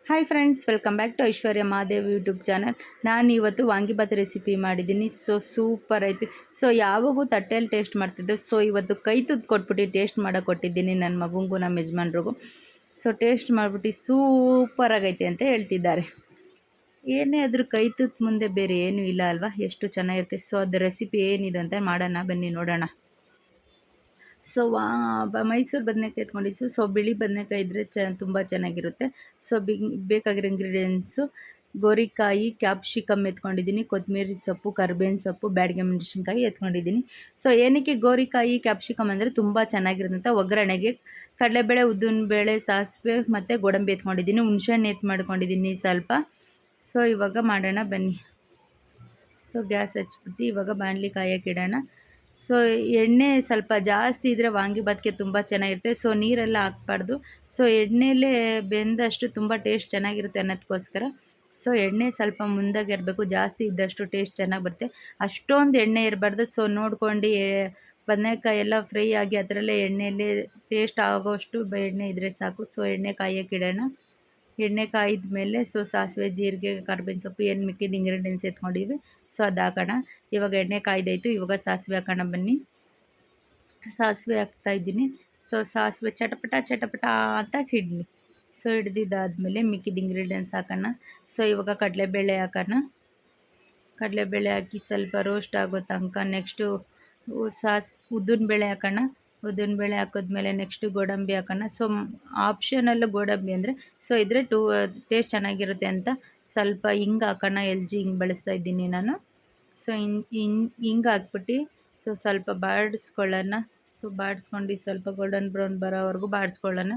Hi friends, welcome back to Aishwarya Mahadev YouTube channel. ನಾನು ಇವತ್ತು vangibath recipe ಮಾಡಿದ್ದೀನಿ. ಸೂಪರ್ ಆಯಿತು. ಯಾವಾಗೂ ತಟ್ಟೆಯಲ್ಲಿ ಟೇಸ್ಟ್ ಮಾಡ್ತಿದ್ದೆ. ಇವತ್ತು ಕೈ ತುತ್ತು ಕೊಟ್ಬಿಟ್ಟು ಟೇಸ್ಟ್ ಮಾಡೋಕೆ ಕೊಟ್ಟಿದ್ದೀನಿ ನನ್ನ ಮಗುಂಗೂ ನಮ್ಮ ಯಜಮಾನ್ರಿಗೂ. ಟೇಸ್ಟ್ ಮಾಡಿಬಿಟ್ಟು ಸೂಪರಾಗೈತೆ ಅಂತ ಹೇಳ್ತಿದ್ದಾರೆ. ಏನೇ ಆದರೂ ಕೈ ತುತ್ತು ಮುಂದೆ ಬೇರೆ ಏನೂ ಇಲ್ಲ ಅಲ್ವಾ, ಎಷ್ಟು ಚೆನ್ನಾಗಿರುತ್ತೆ. ಅದು ರೆಸಿಪಿ ಏನಿದೆ ಅಂತ ಮಾಡೋಣ, ಬನ್ನಿ ನೋಡೋಣ. ಮೈಸೂರು ಬದನೆಕಾಯಿ ಎತ್ಕೊಂಡಿದ್ದು. ಬಿಳಿ ಬದನೆಕಾಯಿ ಇದ್ದರೆ ತುಂಬ ಚೆನ್ನಾಗಿರುತ್ತೆ. ಬೇಕಾಗಿರೋ ಇಂಗ್ರೀಡಿಯೆಂಟ್ಸು: ಗೋರಿಕಾಯಿ, ಕ್ಯಾಪ್ಸಿಕಮ್ ಎತ್ಕೊಂಡಿದ್ದೀನಿ, ಕೊತ್ತಂಬರಿ ಸೊಪ್ಪು, ಕರಿಬೇವಿನ ಸೊಪ್ಪು, ಬ್ಯಾಡಗೆ ಮೆಣಸಿನ್ಕಾಯಿ ಎತ್ಕೊಂಡಿದ್ದೀನಿ. ಏನಕ್ಕೆ ಗೋರಿಕಾಯಿ ಕ್ಯಾಪ್ಸಿಕಮ್ ಅಂದರೆ ತುಂಬ ಚೆನ್ನಾಗಿರುತ್ತೆ. ಒಗ್ಗರಣೆಗೆ ಕಡಲೆಬೇಳೆ, ಉದ್ದಿನಬೇಳೆ, ಸಾಸಿವೆ ಮತ್ತು ಗೋಡಂಬಿ ಎತ್ಕೊಂಡಿದ್ದೀನಿ. ಹುಣಸೆಹಣ್ಣು ಮಾಡ್ಕೊಂಡಿದ್ದೀನಿ ಸ್ವಲ್ಪ. ಇವಾಗ ಮಾಡೋಣ ಬನ್ನಿ. ಗ್ಯಾಸ್ ಹಚ್ಬಿಟ್ಟು ಇವಾಗ ಬಾಣಲಿ ಕಾಯಕ್ಕೆ ಇಡೋಣ. ಎಣ್ಣೆ ಸ್ವಲ್ಪ ಜಾಸ್ತಿ ಇದ್ದರೆ ವಾಂಗಿಭಾತ್ಗೆ ತುಂಬ ಚೆನ್ನಾಗಿರುತ್ತೆ. ನೀರೆಲ್ಲ ಹಾಕ್ಬಾರ್ದು. ಎಣ್ಣೆಲೇ ಬೆಂದಷ್ಟು ತುಂಬ ಟೇಸ್ಟ್ ಚೆನ್ನಾಗಿರುತ್ತೆ ಅನ್ನೋದಕ್ಕೋಸ್ಕರ ಎಣ್ಣೆ ಸ್ವಲ್ಪ ಮುಂದಾಗೆ ಇರಬೇಕು. ಜಾಸ್ತಿ ಇದ್ದಷ್ಟು ಟೇಸ್ಟ್ ಚೆನ್ನಾಗಿ ಬರುತ್ತೆ. ಅಷ್ಟೊಂದು ಎಣ್ಣೆ ಇರಬಾರ್ದು. ನೋಡ್ಕೊಂಡು ಬದನೆಕಾಯಿ ಎಲ್ಲ ಫ್ರೈ ಆಗಿ ಅದರಲ್ಲೇ ಎಣ್ಣೆಯಲ್ಲೇ ಟೇಸ್ಟ್ ಆಗೋಷ್ಟು ಎಣ್ಣೆ ಇದ್ದರೆ ಸಾಕು. ಎಣ್ಣೆ ಕಾಯಕ್ಕೆ ಇಡೋಣ. ಎಣ್ಣೆ ಕಾಯ್ದ ಮೇಲೆ ಸಾಸಿವೆ, ಜೀರಿಗೆ, ಕರ್ಬೇವಿನ ಸೊಪ್ಪು, ಏನು ಮಿಕ್ಕಿದ ಇಂಗ್ರೀಡಿಯೆಂಟ್ಸ್ ಎತ್ಕೊಂಡಿವಿ ಅದು ಹಾಕೋಣ. ಇವಾಗ ಎಣ್ಣೆ ಕಾಯ್ದಾಯಿತು. ಇವಾಗ ಸಾಸಿವೆ ಹಾಕೋಣ ಬನ್ನಿ. ಸಾಸಿವೆ ಹಾಕ್ತಾಯಿದ್ದೀನಿ. ಸಾಸಿವೆ ಚಟಪಟ ಚಟಪಟ ಅಂತ ಸಿಡಲಿ. ಹಿಡ್ದಿದ್ದಾದಮೇಲೆ ಮಿಕ್ಕಿದ ಇಂಗ್ರೀಡಿಯೆಂಟ್ಸ್ ಹಾಕೋಣ. ಇವಾಗ ಕಡಲೆಬೇಳೆ ಹಾಕೋಣ. ಕಡಲೆಬೇಳೆ ಹಾಕಿ ಸ್ವಲ್ಪ ರೋಸ್ಟ್ ಆಗೋ ತನಕ ನೆಕ್ಸ್ಟು ಉದ್ದಿನಬೇಳೆ ಹಾಕೋಣ. ಉದ್ದಿನಬೇಳೆ ಹಾಕಿದ್ಮೇಲೆ ನೆಕ್ಸ್ಟು ಗೋಡಂಬಿ ಹಾಕೋಣ. ಆಪ್ಷನಲ್ಲು ಗೋಡಂಬಿ ಅಂದರೆ ಇದ್ರೆ ಟೇಸ್ಟ್ ಚೆನ್ನಾಗಿರುತ್ತೆ ಅಂತ ಸ್ವಲ್ಪ ಹಿಂಗೆ ಹಾಕೋಣ. ಹಿಂಗೆ ಬಳಸ್ತಾ ಇದ್ದೀನಿ ನಾನು. ಹಿಂಗೆ ಹಾಕ್ಬಿಟ್ಟು ಸ್ವಲ್ಪ ಬಾಡಿಸ್ಕೊಳ್ಳೋಣ. ಬಾಡಿಸ್ಕೊಂಡು ಸ್ವಲ್ಪ ಗೋಲ್ಡನ್ ಬ್ರೌನ್ ಬರೋವರೆಗೂ ಬಾಡಿಸ್ಕೊಳ್ಳೋಣ.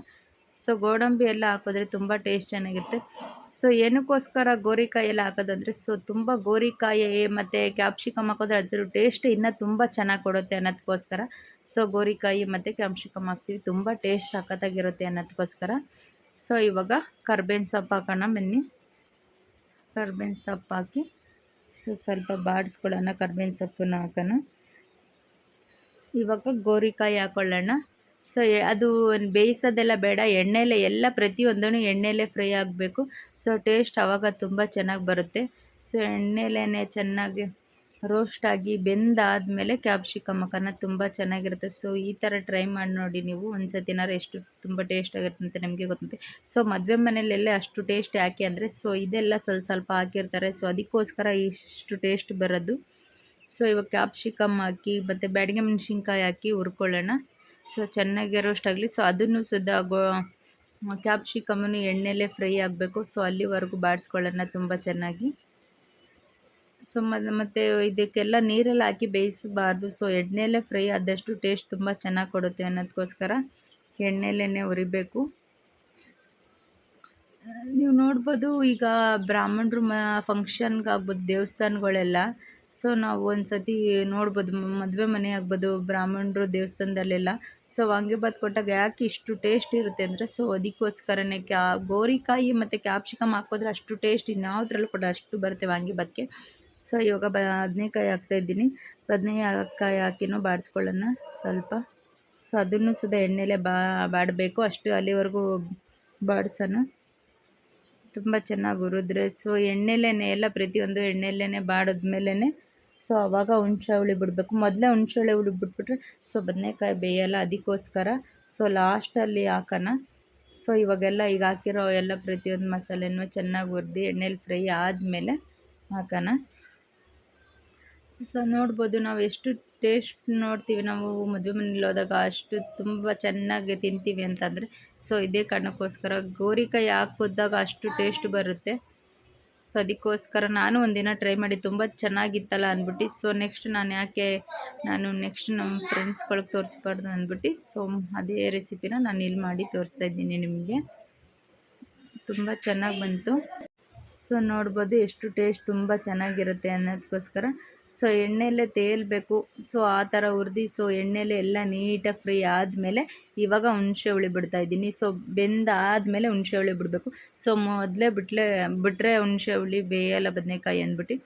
ಗೋಡಂಬಿ ಎಲ್ಲ ಹಾಕಿದ್ರೆ ತುಂಬ ಟೇಸ್ಟ್ ಚೆನ್ನಾಗಿರುತ್ತೆ. ಏನಕ್ಕೋಸ್ಕರ ಗೋರಿಕಾಯಿ ಎಲ್ಲ ಹಾಕೋದಂದರೆ ತುಂಬ ಗೋರಿಕಾಯಿ ಮತ್ತು ಕ್ಯಾಪ್ಸಿಕಮ್ ಹಾಕಿದ್ರೆ ಅದ್ರ ಟೇಸ್ಟ್ ಇನ್ನೂ ತುಂಬ ಚೆನ್ನಾಗಿ ಕೊಡುತ್ತೆ ಅನ್ನೋದಕ್ಕೋಸ್ಕರ ಗೋರಿಕಾಯಿ ಮತ್ತು ಕ್ಯಾಪ್ಸಿಕಮ್ ಹಾಕ್ತೀವಿ. ತುಂಬ ಟೇಸ್ಟ್ ಸಖತ್ತಾಗಿರುತ್ತೆ ಅನ್ನೋದಕ್ಕೋಸ್ಕರ. ಇವಾಗ ಕರ್ಬೇವಿನ ಸೊಪ್ಪು ಹಾಕೋಣ ಬನ್ನಿ. ಕರ್ಬೇವಿನ ಸೊಪ್ಪು ಹಾಕಿ ಸ್ವಲ್ಪ ಬಾಡಿಸ್ಕೊಳ್ಳೋಣ. ಕರ್ಬೇವಿನ ಸೊಪ್ಪನ್ನ ಹಾಕೋಣ. ಇವಾಗ ಗೋರಿಕಾಯಿ ಹಾಕ್ಕೊಳ್ಳೋಣ. ಅದು ಬೇಯಿಸೋದೆಲ್ಲ ಬೇಡ, ಎಣ್ಣೆಲೇ ಎಲ್ಲ ಪ್ರತಿಯೊಂದೂ ಎಣ್ಣೆಲೇ ಫ್ರೈ ಆಗಬೇಕು. ಟೇಸ್ಟ್ ಆವಾಗ ತುಂಬ ಚೆನ್ನಾಗಿ ಬರುತ್ತೆ. ಎಣ್ಣೆಲೇ ಚೆನ್ನಾಗಿ ರೋಸ್ಟಾಗಿ ಬೆಂದಾದಮೇಲೆ ಕ್ಯಾಪ್ಸಿಕಮ್ ಹಾಕೋಣ. ತುಂಬ ಚೆನ್ನಾಗಿರುತ್ತೆ. ಈ ಥರ ಟ್ರೈ ಮಾಡಿ ನೋಡಿ ನೀವು ಒಂದು ಸತಿನಾರು. ಎಷ್ಟು ತುಂಬ ಟೇಸ್ಟಾಗಿರುತ್ತೆ ಅಂತ ನಿಮಗೆ ಗೊತ್ತಂತೆ. ಮದುವೆ ಮನೆಯಲ್ಲೆಲ್ಲ ಅಷ್ಟು ಟೇಸ್ಟ್ ಯಾಕೆ ಅಂದರೆ ಇದೆಲ್ಲ ಸ್ವಲ್ಪ ಹಾಕಿರ್ತಾರೆ. ಅದಕ್ಕೋಸ್ಕರ ಇಷ್ಟು ಟೇಸ್ಟ್ ಬರೋದು. ಇವಾಗ ಕ್ಯಾಪ್ಸಿಕಮ್ ಹಾಕಿ ಮತ್ತು ಬ್ಯಾಡಗೆ ಮೆಣಸಿನ್ಕಾಯಿ ಹಾಕಿ ಹುರ್ಕೊಳ್ಳೋಣ. ಚೆನ್ನಾಗಿ ರೋಸ್ಟ್ ಆಗಲಿ. ಅದನ್ನು ಕ್ಯಾಪ್ಸಿಕಮ್ಮನ್ನು ಎಣ್ಣೆಲೇ ಫ್ರೈ ಆಗಬೇಕು. ಅಲ್ಲಿವರೆಗೂ ಬಾಡಿಸ್ಕೊಳ್ಳೋಣ ತುಂಬ ಚೆನ್ನಾಗಿ. ಮತ್ತು ಇದಕ್ಕೆಲ್ಲ ನೀರೆಲ್ಲ ಹಾಕಿ ಬೇಯಿಸಬಾರ್ದು. ಎಣ್ಣೆಲೇ ಫ್ರೈ ಆದಷ್ಟು ಟೇಸ್ಟ್ ತುಂಬ ಚೆನ್ನಾಗಿ ಕೊಡುತ್ತೆ ಅನ್ನೋದಕ್ಕೋಸ್ಕರ ಎಣ್ಣೆಲೇ ಹುರಿಬೇಕು. ನೀವು ನೋಡ್ಬೋದು, ಈಗ ಬ್ರಾಹ್ಮಣರು ಫಂಕ್ಷನ್ಗೆ ಆಗ್ಬೋದು, ದೇವಸ್ಥಾನಗಳೆಲ್ಲ ನಾವು ಒಂದು ಸತಿ ನೋಡ್ಬೋದು, ಮದುವೆ ಮನೆ ಆಗ್ಬೋದು, ಬ್ರಾಹ್ಮಣರು ದೇವಸ್ಥಾನದಲ್ಲೆಲ್ಲ ವಾಂಗಿಭಾತ್ ಕೊಟ್ಟಾಗ ಯಾಕೆ ಇಷ್ಟು ಟೇಸ್ಟ್ ಇರುತ್ತೆ ಅಂದರೆ ಅದಕ್ಕೋಸ್ಕರನೇ ಗೋರಿಕಾಯಿ ಮತ್ತು ಕ್ಯಾಪ್ಸಿಕಮ್ ಹಾಕಿದ್ರೆ ಅಷ್ಟು ಟೇಸ್ಟ್ ಇನ್ಯಾವುದ್ರಲ್ಲೂ ಕೂಡ ಅಷ್ಟು ಬರುತ್ತೆ ವಾಂಗಿಭಾತ್ಗೆ. ಇವಾಗ ಬದನೆಕಾಯಿ ಹಾಕ್ತಾಯಿದ್ದೀನಿ. ಬದನೆಕಾಯಿ ಹಾಕಿನೂ ಬಾಡಿಸ್ಕೊಳ್ಳೋಣ ಸ್ವಲ್ಪ. ಅದನ್ನು ಎಣ್ಣೆಲೇ ಬಾಡಬೇಕು. ಅಷ್ಟು ಅಲ್ಲಿವರೆಗೂ ಬಾಡಿಸೋಣ. ತುಂಬ ಚೆನ್ನಾಗಿ ಹುರಿದ್ರೆ ಎಣ್ಣೆಲೇ ಎಲ್ಲ ಪ್ರತಿಯೊಂದು ಎಣ್ಣೆಲೇ ಬಾಡಿದ್ಮೇಲೆ ಆವಾಗ ಹುಣಸೆ ಹುಳಿ ಬಿಡಬೇಕು. ಮೊದಲೇ ಹುಣಸೆ ಹುಳಿ ಬಿಟ್ಬಿಟ್ರೆ ಬದನೆಕಾಯಿ ಬೇಯಲ್ಲ. ಅದಕ್ಕೋಸ್ಕರ ಲಾಸ್ಟಲ್ಲಿ ಹಾಕೋಣ. ಇವಾಗೆಲ್ಲ ಈಗ ಹಾಕಿರೋ ಎಲ್ಲ ಪ್ರತಿಯೊಂದು ಮಸಾಲೆನೂ ಚೆನ್ನಾಗಿ ಹುರಿದು ಎಣ್ಣೆಲಿ ಫ್ರೈ ಆದಮೇಲೆ ಹಾಕೋಣ. ನೋಡ್ಬೋದು, ನಾವು ಎಷ್ಟು ಟೇಸ್ಟ್ ನೋಡ್ತೀವಿ ನಾವು ಮದುವೆ ಮನೇಲಿ ಹೋದಾಗ, ಅಷ್ಟು ತುಂಬ ಚೆನ್ನಾಗಿ ತಿಂತೀವಿ ಅಂತಂದರೆ ಇದೇ ಕಾರಣಕ್ಕೋಸ್ಕರ ಗೋರಿಕಾಯಿ ಹಾಕಿದಾಗ ಅಷ್ಟು ಟೇಸ್ಟ್ ಬರುತ್ತೆ. ಅದಕ್ಕೋಸ್ಕರ ನಾನು ಒಂದಿನ ಟ್ರೈ ಮಾಡಿ ತುಂಬ ಚೆನ್ನಾಗಿತ್ತಲ್ಲ ಅಂದ್ಬಿಟ್ಟು ನೆಕ್ಸ್ಟ್ ನಾನು ನೆಕ್ಸ್ಟ್ ನಮ್ಮ ಫ್ರೆಂಡ್ಸ್ಗಳಿಗೆ ತೋರಿಸ್ಬಾರ್ದು ಅಂದ್ಬಿಟ್ಟು ಅದೇ ರೆಸಿಪಿನ ನಾನು ಇಲ್ಲಿ ಮಾಡಿ ತೋರಿಸ್ತಾ ಇದ್ದೀನಿ ನಿಮಗೆ. ತುಂಬ ಚೆನ್ನಾಗಿ ಬಂತು. ನೋಡ್ಬೋದು ಎಷ್ಟು ಟೇಸ್ಟ್ ತುಂಬ ಚೆನ್ನಾಗಿರುತ್ತೆ ಅನ್ನೋದಕ್ಕೋಸ್ಕರ ಎಣ್ಣೆಲೇ ತೇಲಬೇಕು. ಆ ಥರ ಹುರಿದು ಎಣ್ಣೆಲೇ ಎಲ್ಲ ನೀಟಾಗಿ ಫ್ರೈ ಆದಮೇಲೆ ಇವಾಗ ಹುಣಸೆ ಹುಳಿ ಬಿಡ್ತಾಯಿದ್ದೀನಿ. ಬೆಂದಾದಮೇಲೆ ಹುಣಸೆ ಹುಳಿ ಬಿಡಬೇಕು. ಮೊದಲೇ ಬಿಟ್ಟರೆ ಹುಣಸೆ ಹುಳಿ ಬೇಯಲ್ಲ ಬದನೆಕಾಯಿ ಅಂದ್ಬಿಟ್ಟು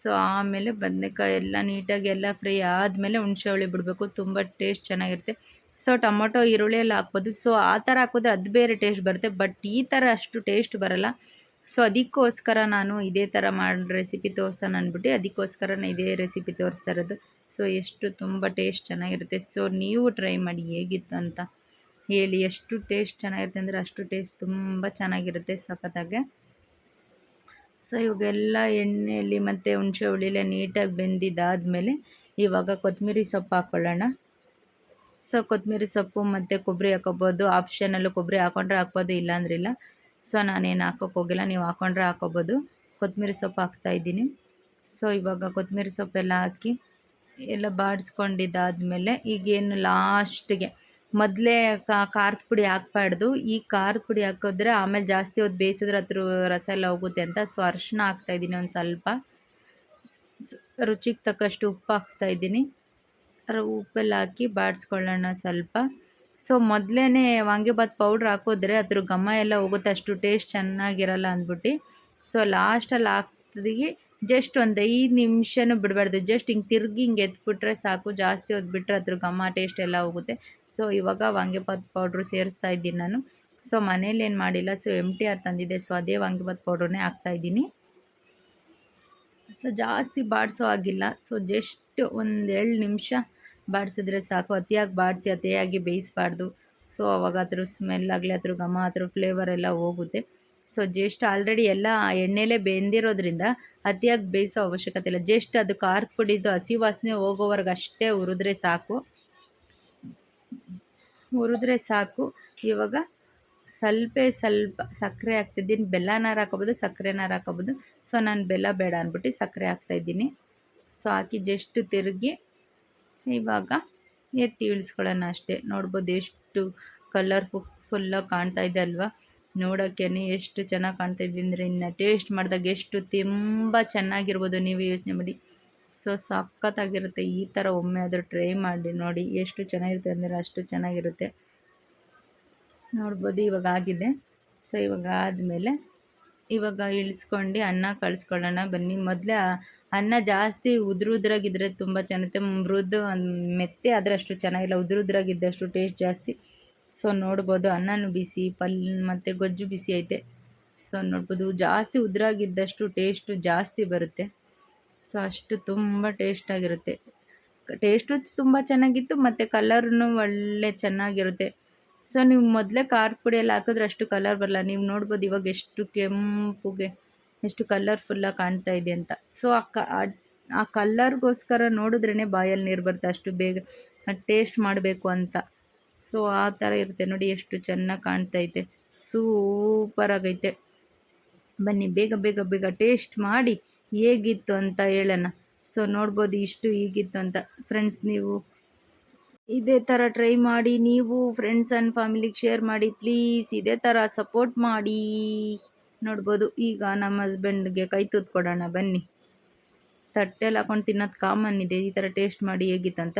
ಸೊ ಆಮೇಲೆ ಬದನೇಕಾಯಿ ಎಲ್ಲ ನೀಟಾಗಿ ಎಲ್ಲ ಫ್ರೈ ಆದಮೇಲೆ ಹುಣಸೆ ಹುಳಿ ಬಿಡಬೇಕು, ತುಂಬ ಟೇಸ್ಟ್ ಚೆನ್ನಾಗಿರುತ್ತೆ. ಸೊ ಟೊಮೊಟೊ ಈರುಳ್ಳಿ ಎಲ್ಲ ಹಾಕ್ಬೋದು. ಸೊ ಆ ಥರ ಹಾಕಿದ್ರೆ ಅದು ಬೇರೆ ಟೇಸ್ಟ್ ಬರುತ್ತೆ, ಬಟ್ ಈ ಥರ ಅಷ್ಟು ಟೇಸ್ಟ್ ಬರೋಲ್ಲ. ಸೊ ಅದಕ್ಕೋಸ್ಕರ ನಾನು ಇದೇ ಥರ ಮಾಡಿ ರೆಸಿಪಿ ತೋರ್ಸೋಣ ಅಂದ್ಬಿಟ್ಟು ಅದಕ್ಕೋಸ್ಕರನೇ ಇದೇ ರೆಸಿಪಿ ತೋರಿಸ್ತಾ ಇರೋದು. ಸೊ ಎಷ್ಟು ತುಂಬ ಟೇಸ್ಟ್ ಚೆನ್ನಾಗಿರುತ್ತೆ. ಸೊ ನೀವು ಟ್ರೈ ಮಾಡಿ ಹೇಗಿತ್ತು ಅಂತ ಹೇಳಿ. ಎಷ್ಟು ಟೇಸ್ಟ್ ಚೆನ್ನಾಗಿರುತ್ತೆ ಅಂದರೆ ಅಷ್ಟು ಟೇಸ್ಟ್ ತುಂಬ ಚೆನ್ನಾಗಿರುತ್ತೆ ಸಖತ್ತಾಗೆ. ಸೊ ಇವಾಗೆಲ್ಲ ಎಣ್ಣೆಯಲ್ಲಿ ಮತ್ತು ಹುಣಸೆ ಹುಳಿಲೆ ನೀಟಾಗಿ ಬೆಂದಿದ್ದಾದಮೇಲೆ ಇವಾಗ ಕೊತ್ತಂಬರಿ ಸೊಪ್ಪು ಹಾಕ್ಕೊಳ್ಳೋಣ. ಸೊ ಕೊತ್ತಂಬರಿ ಸೊಪ್ಪು ಮತ್ತು ಕೊಬ್ಬರಿ ಹಾಕೋಬೋದು. ಆಪ್ಷನಲ್ಲು ಕೊಬ್ಬರಿ ಹಾಕೊಂಡ್ರೆ ಹಾಕ್ಬೋದು, ಇಲ್ಲಾಂದ್ರೆ ಇಲ್ಲ. ಸೊ ನಾನೇನು ಹಾಕೋಕ್ಕೆ ಹೋಗಿಲ್ಲ, ನೀವು ಹಾಕೊಂಡ್ರೆ ಹಾಕೋಬೋದು. ಕೊತ್ತಂಬರಿ ಸೊಪ್ಪು ಹಾಕ್ತಾಯಿದ್ದೀನಿ. ಸೊ ಇವಾಗ ಕೊತ್ತಂಬರಿ ಸೊಪ್ಪೆಲ್ಲ ಹಾಕಿ ಎಲ್ಲ ಬಾಡಿಸ್ಕೊಂಡಿದ್ದಾದಮೇಲೆ ಈಗೇನು ಲಾಸ್ಟಿಗೆ ಮೊದಲೇ ಖಾರದ ಪುಡಿ ಹಾಕ್ಬಾರ್ದು. ಈ ಖಾರದ ಪುಡಿ ಹಾಕಿದ್ರೆ ಆಮೇಲೆ ಜಾಸ್ತಿ ಹೊತ್ತು ಬೇಯಿಸಿದ್ರೆ ಅದ್ರ ರಸ ಎಲ್ಲ ಹೋಗುತ್ತೆ ಅಂತ. ಸೊ ಅರಿಶಿನ ಹಾಕ್ತಾಯಿದ್ದೀನಿ ಒಂದು ಸ್ವಲ್ಪ, ರುಚಿಗೆ ತಕ್ಕಷ್ಟು ಉಪ್ಪು ಹಾಕ್ತಾಯಿದ್ದೀನಿ. ಉಪ್ಪೆಲ್ಲ ಹಾಕಿ ಬಾಡಿಸ್ಕೊಳ್ಳೋಣ ಸ್ವಲ್ಪ. ಸೊ ಮೊದಲೇ ವಾಂಗಿಬಾತ್ ಪೌಡ್ರ್ ಹಾಕಿದ್ರೆ ಅದ್ರ ಘಮ ಎಲ್ಲ ಹೋಗುತ್ತೆ, ಅಷ್ಟು ಟೇಸ್ಟ್ ಚೆನ್ನಾಗಿರಲ್ಲ ಅಂದ್ಬಿಟ್ಟು. ಸೊ ಲಾಸ್ಟಲ್ಲಿ ಹಾಕ್ತಿದ್ದೀವಿ. ಜಸ್ಟ್ ಒಂದು 5 ನಿಮಿಷನೂ ಬಿಡಬಾರ್ದು, ಜಸ್ಟ್ ಹಿಂಗೆ ತಿರುಗಿ ಹಿಂಗೆ ಎತ್ಬಿಟ್ರೆ ಸಾಕು. ಜಾಸ್ತಿ ಹೊತ್ತು ಬಿಟ್ಟರೆ ಅದ್ರ ಘಮ ಟೇಸ್ಟ್ ಎಲ್ಲ ಹೋಗುತ್ತೆ. ಸೊ ಇವಾಗ ವಾಂಗಿಬಾತ್ ಪೌಡ್ರು ಸೇರಿಸ್ತಾ ಇದ್ದೀನಿ ನಾನು. ಸೊ ಮನೇಲಿ ಏನು ಮಾಡಿಲ್ಲ, ಸೊ MTR ತಂದಿದ್ದೆ, ಸೊ ಅದೇ ವಾಂಗಿಬಾತ್ ಪೌಡ್ರನ್ನೇ ಹಾಕ್ತಾಯಿದ್ದೀನಿ. ಸೊ ಜಾಸ್ತಿ ಬಾಡಿಸೋ ಆಗಿಲ್ಲ. ಸೊ ಜಸ್ಟ್ ಒಂದು 2 ನಿಮಿಷ ಬಾಡಿಸಿದ್ರೆ ಸಾಕು. ಅತಿಯಾಗಿ ಬಾಡಿಸಿ ಅತಿಯಾಗಿ ಬೇಯಿಸಬಾರ್ದು. ಸೊ ಅವಾಗ ಅದ್ರ ಸ್ಮೆಲ್ ಆಗಲಿ, ಅದ್ರ ಘಮ, ಅದ್ರ ಫ್ಲೇವರ್ ಎಲ್ಲ ಹೋಗುತ್ತೆ. ಸೊ ಜಸ್ಟ್ ಆಲ್ರೆಡಿ ಎಲ್ಲ ಎಣ್ಣೆಲೇ ಬೆಂದಿರೋದ್ರಿಂದ ಅತಿಯಾಗಿ ಬೇಯಿಸೋ ಅವಶ್ಯಕತೆ ಇಲ್ಲ. ಜಸ್ಟ್ ಅದು ಖಾರದ ಪುಡಿದು ಹಸಿ ವಾಸನೆ ಹೋಗೋವರೆಗೆ ಅಷ್ಟೇ ಹುರಿದ್ರೆ ಸಾಕು. ಇವಾಗ ಸ್ವಲ್ಪ ಸಕ್ಕರೆ ಹಾಕ್ತಿದ್ದೀನಿ. ಬೆಲ್ಲನಾರು ಹಾಕೋಬೋದು, ಸಕ್ಕರೆನಾರು ಹಾಕೋಬೋದು. ಸೊ ನಾನು ಬೆಲ್ಲ ಬೇಡ ಅಂದ್ಬಿಟ್ಟು ಸಕ್ಕರೆ ಹಾಕ್ತಾಯಿದ್ದೀನಿ. ಸೊ ಹಾಕಿ ಜಸ್ಟ್ ತಿರುಗಿ ಇವಾಗ ಎತ್ತಿ ಇಳಿಸ್ಕೊಳ್ಳೋಣ ಅಷ್ಟೇ. ನೋಡ್ಬೋದು ಎಷ್ಟು ಫುಲ್ಲಾಗಿ ಕಾಣ್ತಾ ಇದೆ ಅಲ್ವಾ. ನೋಡೋಕ್ಕೇ ಎಷ್ಟು ಚೆನ್ನಾಗಿ ಕಾಣ್ತಾಯಿದ್ವಿ ಅಂದರೆ ಇನ್ನು ಟೇಸ್ಟ್ ಮಾಡಿದಾಗ ಎಷ್ಟು ತುಂಬ ಚೆನ್ನಾಗಿರ್ಬೋದು, ನೀವು ಯೋಚನೆ ಮಾಡಿ. ಸೊ ಸಖತ್ತಾಗಿರುತ್ತೆ. ಈ ಥರ ಒಮ್ಮೆ ಆದರೂ ಟ್ರೈ ಮಾಡಿ ನೋಡಿ, ಎಷ್ಟು ಚೆನ್ನಾಗಿರುತ್ತೆ ಅಂದರೆ ಅಷ್ಟು ಚೆನ್ನಾಗಿರುತ್ತೆ. ನೋಡ್ಬೋದು ಇವಾಗ ಆಗಿದೆ. ಸೊ ಇವಾಗ ಆದಮೇಲೆ ಇವಾಗ ಇಳಿಸ್ಕೊಂಡು ಅನ್ನ ಕಳಿಸ್ಕೊಳ್ಳೋಣ ಬನ್ನಿ. ಮೊದಲೇ ಅನ್ನ ಜಾಸ್ತಿ ಉದುರಾಗಿದ್ದರೆ ತುಂಬ ಚೆನ್ನಾಗಿರುತ್ತೆ. ಮೃದು ಮೆತ್ತೆ ಆದರೆ ಅಷ್ಟು ಚೆನ್ನಾಗಿಲ್ಲ, ಉದುರಾಗಿದ್ದಷ್ಟು ಟೇಸ್ಟ್ ಜಾಸ್ತಿ. ಸೊ ನೋಡ್ಬೋದು ಅನ್ನನೂ ಬಿಸಿ, ಮತ್ತು ಗೊಜ್ಜು ಬಿಸಿ ಐತೆ. ಸೊ ನೋಡ್ಬೋದು ಜಾಸ್ತಿ ಉದುರಾಗಿದ್ದಷ್ಟು ಟೇಸ್ಟು ಜಾಸ್ತಿ ಬರುತ್ತೆ. ಸೊ ಅಷ್ಟು ತುಂಬ ಟೇಸ್ಟಾಗಿರುತ್ತೆ. ಟೇಸ್ಟು ತುಂಬ ಚೆನ್ನಾಗಿತ್ತು ಮತ್ತು ಕಲರ್ನು ಒಳ್ಳೆ ಚೆನ್ನಾಗಿರುತ್ತೆ. ಸೊ ನೀವು ಮೊದಲೇ ಖಾರದ ಪುಡಿ ಎಲ್ಲ ಹಾಕಿದ್ರೆ ಅಷ್ಟು ಕಲರ್ ಬರಲ್ಲ. ನೀವು ನೋಡ್ಬೋದು ಇವಾಗ ಎಷ್ಟು ಕೆಂಪುಗೆ ಎಷ್ಟು ಕಲರ್ಫುಲ್ಲಾಗಿ ಕಾಣ್ತಾ ಇದೆ ಅಂತ. ಸೊ ಆ ಕಲ್ಲರ್ಗೋಸ್ಕರ ನೋಡಿದ್ರೇ ಬಾಯಲ್ಲಿ ನೀರು ಬರುತ್ತೆ, ಅಷ್ಟು ಬೇಗ ಟೇಸ್ಟ್ ಮಾಡಬೇಕು ಅಂತ. ಸೊ ಆ ಥರ ಇರುತ್ತೆ ನೋಡಿ, ಎಷ್ಟು ಚೆನ್ನಾಗಿ ಕಾಣ್ತೈತೆ, ಸೂಪರಾಗೈತೆ. ಬನ್ನಿ ಬೇಗ ಟೇಸ್ಟ್ ಮಾಡಿ ಹೇಗಿತ್ತು ಅಂತ ಹೇಳೋಣ. ಸೊ ನೋಡ್ಬೋದು ಇಷ್ಟು ಹೀಗಿತ್ತು ಅಂತ. ಫ್ರೆಂಡ್ಸ್, ನೀವು ಇದೇ ಥರ ಟ್ರೈ ಮಾಡಿ, ನೀವು ಫ್ರೆಂಡ್ಸ್ ಆ್ಯಂಡ್ ಫ್ಯಾಮಿಲಿಗೆ ಶೇರ್ ಮಾಡಿ ಪ್ಲೀಸ್. ಇದೇ ಥರ ಸಪೋರ್ಟ್ ಮಾಡಿ. ನೋಡ್ಬೋದು ಈಗ ನಮ್ಮ ಹಸ್ಬೆಂಡ್ಗೆ ಕೈ ತೂತು ಕೊಡೋಣ ಬನ್ನಿ. ತಟ್ಟೆಲ್ಲಿ ಹಾಕೊಂಡು ತಿನ್ನೋದು ಕಾಮನ್ ಇದೆ. ಈ ಥರ ಟೇಸ್ಟ್ ಮಾಡಿ ಹೇಗಿತ್ತಂತ.